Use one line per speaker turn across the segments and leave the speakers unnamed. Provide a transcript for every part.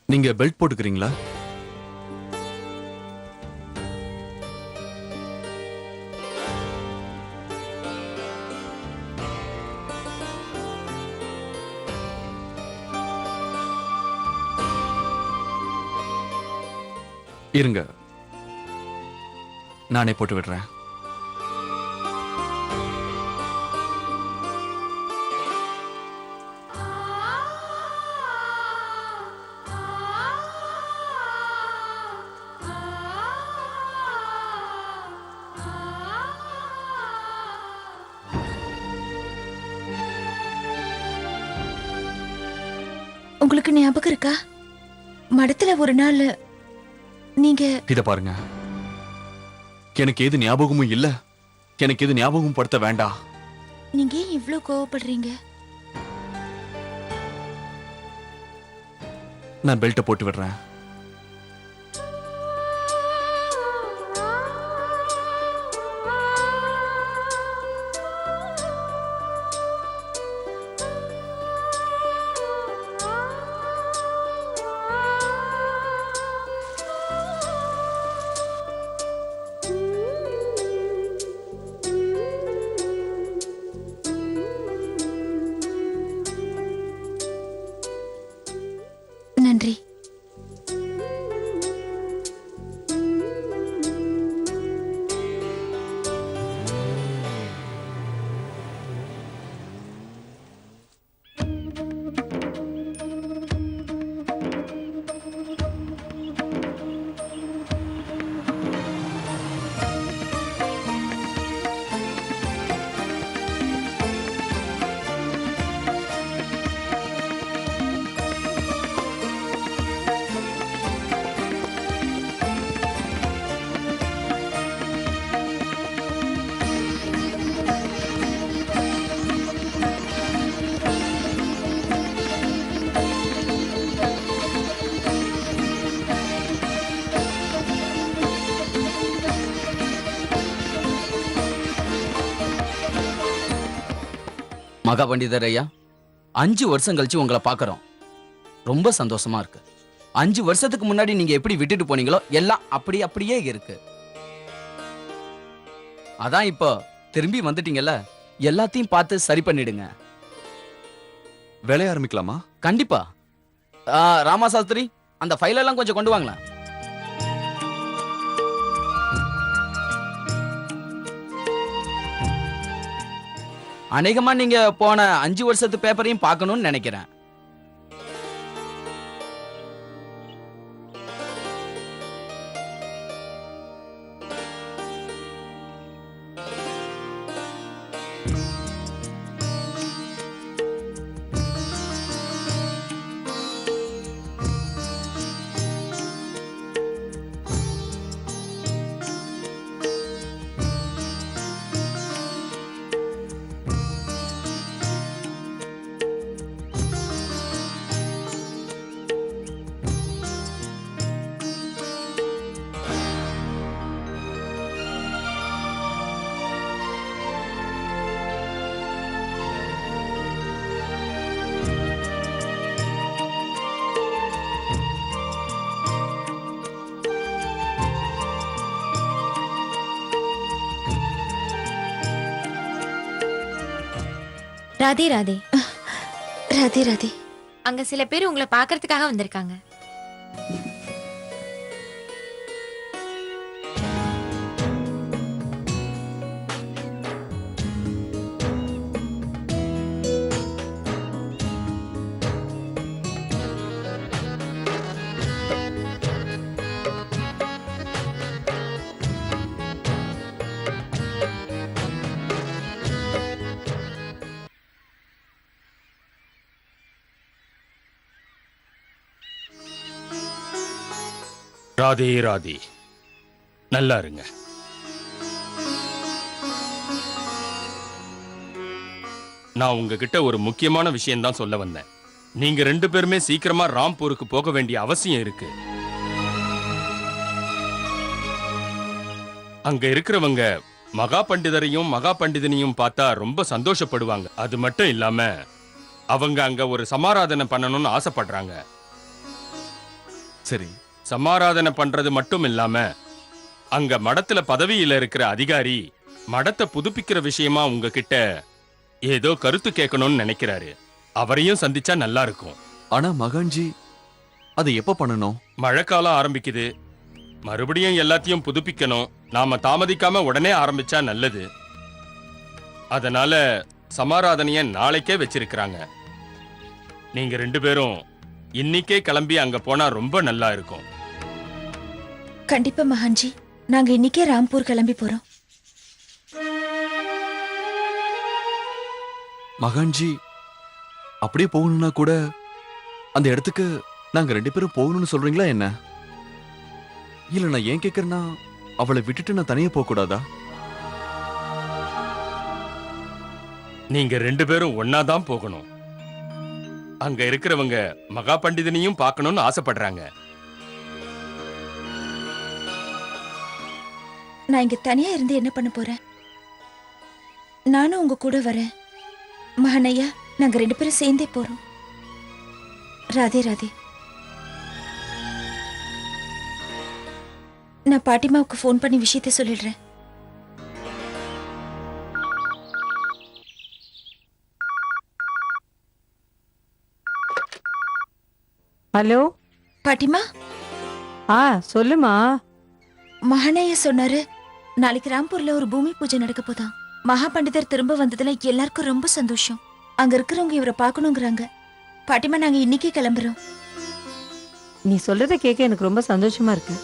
நீங்க பெல்ட் போட்டுக்கிறீங்களா? இருங்க, நானே போட்டு விடுறேன்.
உங்களுக்கு ஞாபகம் இருக்கா, மடத்துல ஒரு நாள் நீங்க
இத பாருங்க, எனக்கு எது ஞாபகமும் இல்ல, எனக்கு எது ஞாபகம் படுத்த வேண்டாம்.
நீங்க ஏன் இவ்ளோ கோவப்படுறீங்க?
நான் பெல்ட்டை போட்டு விடுறேன்.
நன்றி.
மகா பண்டிதர் ஐயா, 5 வருஷம் கழிச்சு உங்களை பார்க்கறோம். ரொம்ப சந்தோஷமா இருக்கு. 5 வருஷத்துக்கு முன்னாடி நீங்க எப்படி விட்டுட்டு போனீங்களோ எல்லாம் அப்படியே இருக்கு. அதான் இப்போ திரும்பி வந்துட்டீங்கல்ல, எல்லாத்தையும் பார்த்து சரி பண்ணிடுங்க.
வேலைய ஆரம்பிக்கலாமா?
கண்டிப்பா. ராமா சாஸ்திரி, அந்த ஃபைல் எல்லாம் கொஞ்சம் கொண்டு வாங்களேன். அநேகமா நீங்க போன 5 வருஷத்து பேப்பரையும் பார்க்கணும்னு நினைக்கிறேன்.
ராதே ராதே.
ராதே ராதே.
அங்க சில பேர் உங்களை பார்க்கறதுக்காக வந்திருக்காங்க.
ராதே ராதே. நல்லா இருங்க. நான் உங்ககிட்ட ஒரு முக்கியமான விஷயம் தான் சொல்ல வந்தேன். நீங்க 2 பேருமே சீக்கிரமா ராம்பூருக்கு போக வேண்டிய அவசியம் இருக்கு. அங்க இருக்கிறவங்க மகா பண்டிதரையும் மகா பண்டிதனையும் பார்த்தா ரொம்ப சந்தோஷப்படுவாங்க. அது மட்டும் இல்லாம அவங்க அங்க ஒரு சமாராதனை பண்ணணும்னு ஆசைப்படுறாங்க.
சரி,
சமாராதனை பண்றது மட்டும் இல்லாம அங்க மடத்துல பதவியில இருக்கிற அதிகாரி மடத்தை புதுப்பிக்கிற விஷயமா உங்ககிட்ட ஏதோ கருத்து கேட்கணும்னு நினைக்கிறாரு. அவரையும் சந்திச்சா நல்லா இருக்கும்.
ஆனா மகான்ஜி, அதை எப்ப பண்ணணும்?
மழைக்காலம் ஆரம்பிக்குது. மறுபடியும் எல்லாத்தையும் புதுப்பிக்கணும். நாம தாமதிக்காம உடனே ஆரம்பிச்சா நல்லது. அதனால சமாராதனைய நாளைக்கே வச்சிருக்கிறாங்க. நீங்க 2 பேரும் இன்னிக்கே கிளம்பி அங்க போனா ரொம்ப நல்லா இருக்கும்.
கண்டிப்பா மகான்ஜி, நாங்க இன்னைக்கே ராம்பூர் கிளம்பி போறோம்.
மகான்ஜி, அப்படியே போகணும்னா கூட அந்த இடத்துக்கு நாங்க 2 பேரும் போகணும்னு சொல்றீங்களா என்ன? இல்ல நான் ஏன் கேக்குறேன்னா, அவளை விட்டுட்டு நான் தனியா போக கூடாதா?
நீங்க 2 பேரும் ஒன்னாதான் போகணும். அங்க இருக்கிறவங்க மகா பண்டிதனையும் பார்க்கணும்னு ஆசைப்படுறாங்க.
நான் இங்க தனியா இருந்து என்ன பண்ண போறேன்? நானும் உங்க கூட வரேன். மகனையா, நாங்க 2 பேரும் சேர்ந்தே போறோம். ராதே ராதே. நான் பாட்டிமாவுக்கு ஃபோன் பண்ணி விஷயத்தை சொல்லிடுறேன்.
ஹலோ
பாட்டிமா,
சொல்லுமா.
மகனையா சொன்னாரு நாளைக்கு ராம்பூர்ல ஒரு பூமி பூஜை நடக்க போதாம். மகா பண்டிதர் திரும்ப வந்ததுல எல்லாருக்கும் ரொம்ப சந்தோஷம். அங்க இருக்கிறவங்க இவரை பார்க்கணுங்கிறாங்க. பாட்டிமா, நாங்க இன்னைக்கே கிளம்புறோம்.
நீ சொல்றத கேட்க எனக்கு ரொம்ப சந்தோஷமா இருக்கு.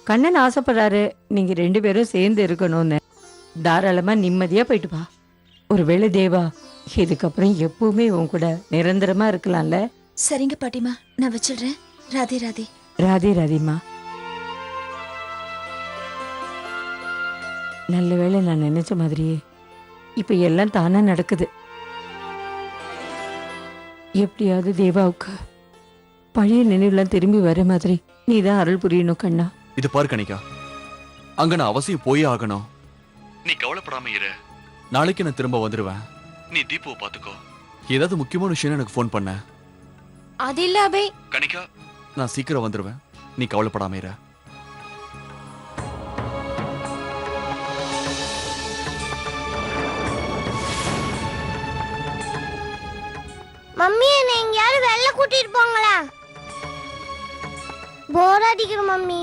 கண்ணன் ஆசைப்படுறாரு நீங்க 2 பேரும் சேர்ந்து இருக்கணும்னு. தாராளமா நிம்மதியா போயிட்டு வா. ஒருவேளை தேவா இதுக்கப்புறம் எப்பவுமே உன் கூட நிரந்தரமா இருக்கலாம்ல.
சரிங்க பாட்டிமா, நான் வச்சிடுறேன். ராதே ராதே.
ராதே ராதேம்மா. நல்ல வேளை நான் நினைச்ச மாதிரியே இப்ப எல்லாம் தானா நடக்குது. எப்படியாவது தேவாவுக்கு பழைய நினைவுலாம் திரும்பி வர மாதிரி நீதான் அருள் புரியணும் கண்ணா.
இது பாரு கணிகா, அங்க நான் அவசியம் போயே ஆகணும். நீ கவலைப்படாம இரு. நாளைக்கு நான் திரும்ப வந்துருவேன். நீ தீபுவை பாத்துக்கோ. ஏதாவது முக்கியமான விஷயம் எனக்கு ஃபோன் பண்ண.
அது இல்ல அபய்.
கணிகா, நான் சீக்கிரம் வந்துருவேன். நீ கவலைப்படாம இரு.
மம்மி, என்னை எங்கேயாவது வெளில கூட்டிட்டு போங்களா? போர் அடிக்குது மம்மி.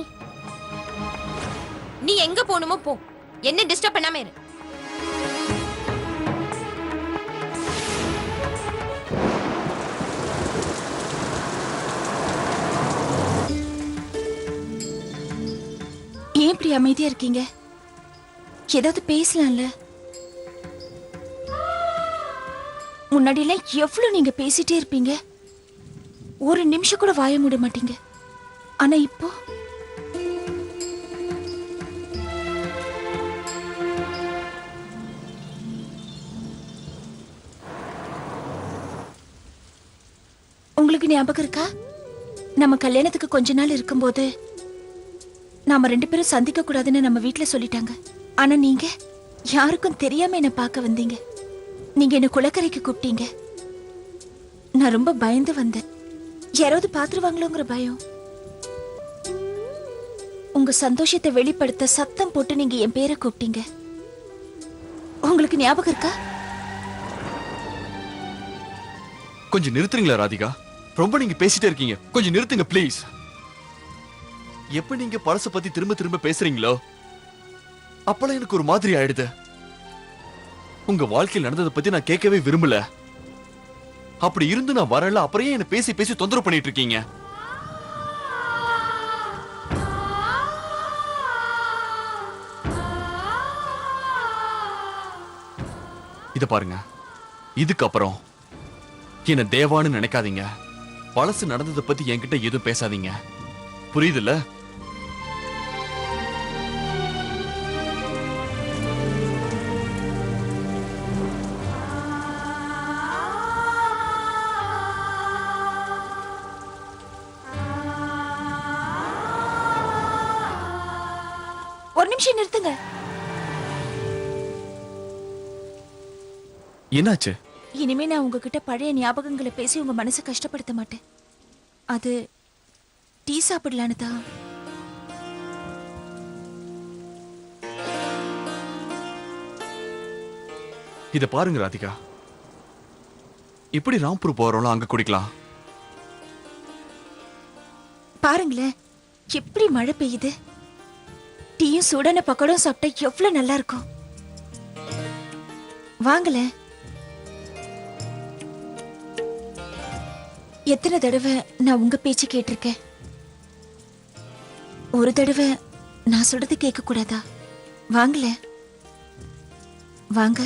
நீ எங்க போகணுமோ போ, என்ன டிஸ்டர்ப் பண்ணாம இரு.
ஏன் இப்படி அமைதியா இருக்கீங்க? ஏதாவது பேசலாம்ல? முன்னாடிலாம் எவ்வளவு நீங்க பேசிட்டே இருப்பீங்க, ஒரு நிமிஷம் கூட வாய மூட மாட்டீங்க. ஆனா இப்போ உங்களுக்கு ஞாபகம் இருக்கா? நம்ம கல்யாணத்துக்கு கொஞ்ச நாள் இருக்கும்போது நாம 2 பேரும் சந்திக்க கூடாதுன்னு நம்ம வீட்ல சொல்லிட்டாங்க. ஆனா நீங்க யாருக்கும் தெரியாம என்ன பார்க்க வந்தீங்க. நீங்க என்ன குளக்கரைக்கு கூப்பிட்டீங்க. நான் ரொம்ப பயந்து வந்தேன். யாராவது பாத்துருவாங்களோங்கிற பயம். உங்க சந்தோஷத்தை வெளிப்படுத்த சத்தம் போட்டு நீங்க என் பேரை கூப்பிட்டீங்க. உங்களுக்கு ஞாபகம் இருக்கா?
கொஞ்சம் நிறுத்துறீங்களா ராதிகா? ரொம்ப நீங்க பேசிட்டே இருக்கீங்க. கொஞ்சம் நிறுத்துங்க ப்ளீஸ். எப்ப நீங்க பழச பத்தி திரும்ப திரும்ப பேசுறீங்களோ அப்பெல்லாம் எனக்கு ஒரு மாதிரி ஆயிடுது. உங்க வாழ்க்கையில் நடந்ததை பத்தி நான் கேட்கவே விரும்பல. அப்படி இருந்து நான் வரல, அப்புறம் என்ன பேசி பேசி தொந்தரவு பண்ணிட்டு இருக்கீங்க? இத பாருங்க, இதுக்கப்புறம் என்ன தேவான்னு நினைக்காதீங்க. பழசு நடந்ததை பத்தி என்கிட்ட எதுவும் பேசாதீங்க, புரியுதுல்ல?
ஒரு நிமிஷம் நிறுத்துங்க.
என்னாச்சு?
இனிமே நான் உங்ககிட்ட பழைய ஞாபகங்களை பேசி உங்க மனசை கஷ்டப்படுத்த மாட்டேன். அது டீ சாப்பிடலான்னு தான்.
இத பாருங்க ராதிகா, இப்படி ராம்பூர் போறோம்ல, அங்க குடிக்கலாம்.
பாருங்களேன் எப்படி மழை பெய்யுது. டீயும் சூடான பக்கோடும் சாப்பிட்டா எவ்வளவு நல்லா இருக்கும். வாங்கல. எத்தனை தடவை நான் உங்க பேச்சு கேட்டிருக்கேன். ஒரு தடவை நான் சொல்றது கேட்க கூடாதா? வாங்கல, வாங்க.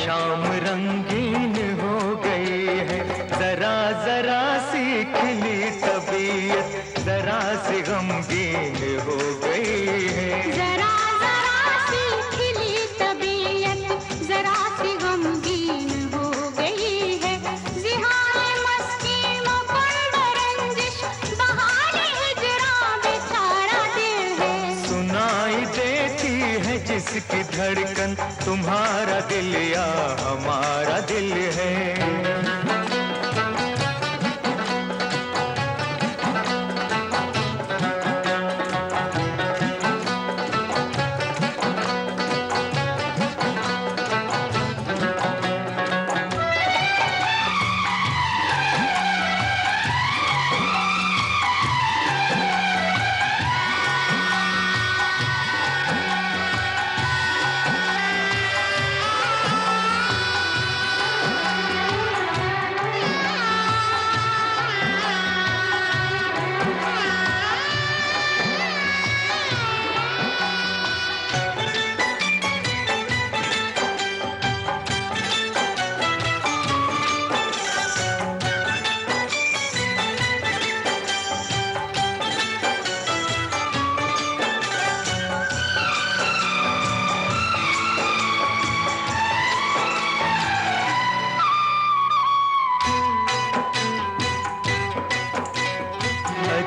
शाम रंगीन हो गई है, जरा जरा सी खिली तबीयत जरा सी गमगीन हो गई है।
जरा जरा सी खिली तबीयत जरा सी गमगीन हो गई है। जिहान मस्ती मपन रंजिश बहाने हिजरा बेचारा दिल है।
सुनाई देती है जिसकी धड़कन तुम्हारा दिल या हमारा दिल है।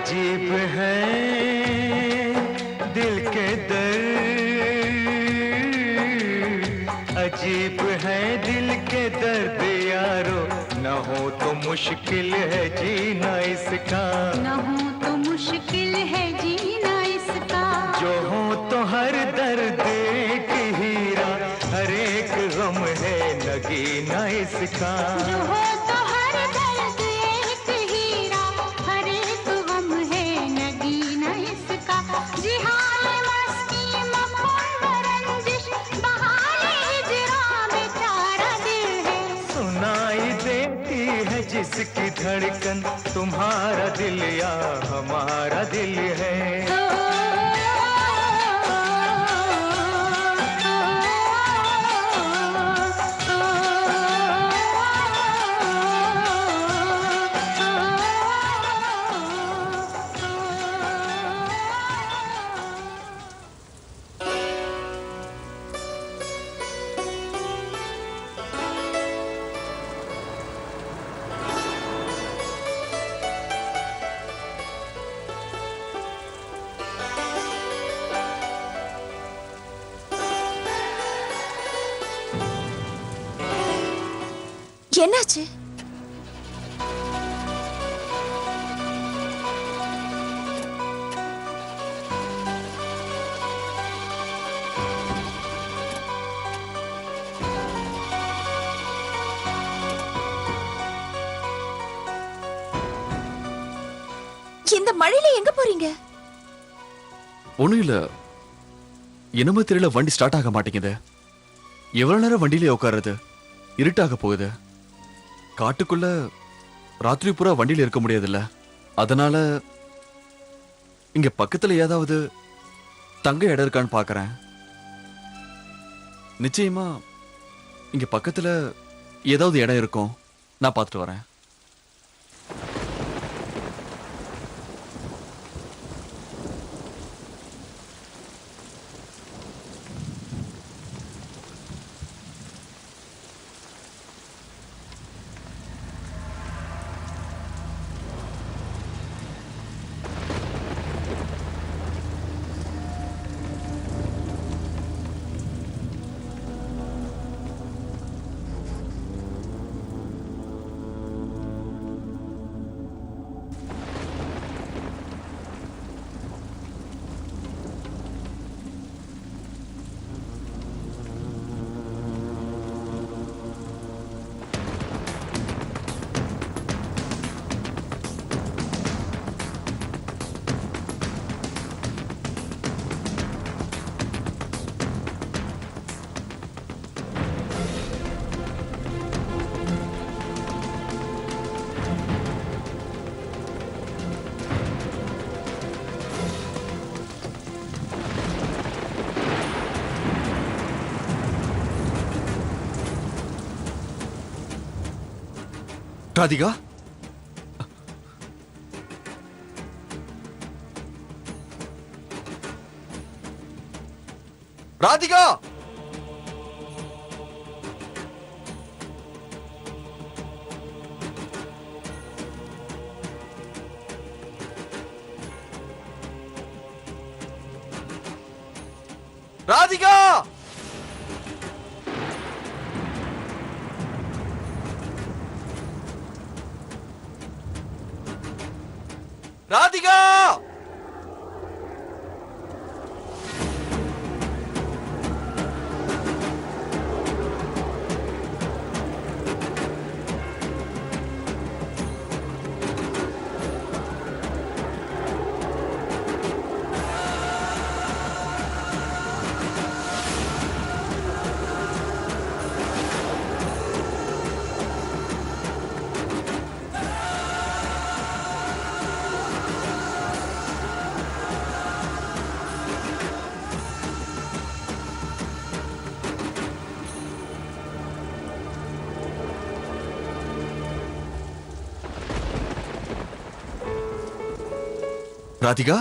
अजीब है दिल के दर्द, अजीब है दिल के दर्द यारो, न हो तो मुश्किल है जीना इसका।
न हो तो मुश्किल है जीना इसका।
जो हो तो हर दर्द एक हीरा, हर एक गम है नगीना इसका।
जो हो तो हर दर्द एक हीरा, हर एक गम है नगीना इसका। जिहान मस्ती मपन रंजिश बहाने हिजरा बेचारा दिल है।
किसकी धड़कन, तुम्हारा दिल या हमारा दिल है।
என்னாச்சு? இந்த மழையில எங்க போறீங்க?
ஒண்ணும் இல்ல, என்னமோ தெரியல, வண்டி ஸ்டார்ட் ஆக மாட்டேங்குது. எவ்வளவு நேரம் வண்டியிலே உட்காருது? இருட்டாக போகுது. காட்டுக்குள்ள ராத்திரி பூரா வண்டியில இருக்க முடியாதுல்ல, அதனால இங்க பக்கத்துல ஏதாவது தங்க இடம் இருக்கான்னு பாக்குறேன். நிச்சயமா இங்க பக்கத்துல ஏதாவது இடம் இருக்கும், நான் பார்த்துட்டு வரேன். ராதிகா, ராதிகா, ராதிகா, ராதிகா. ராதிகா,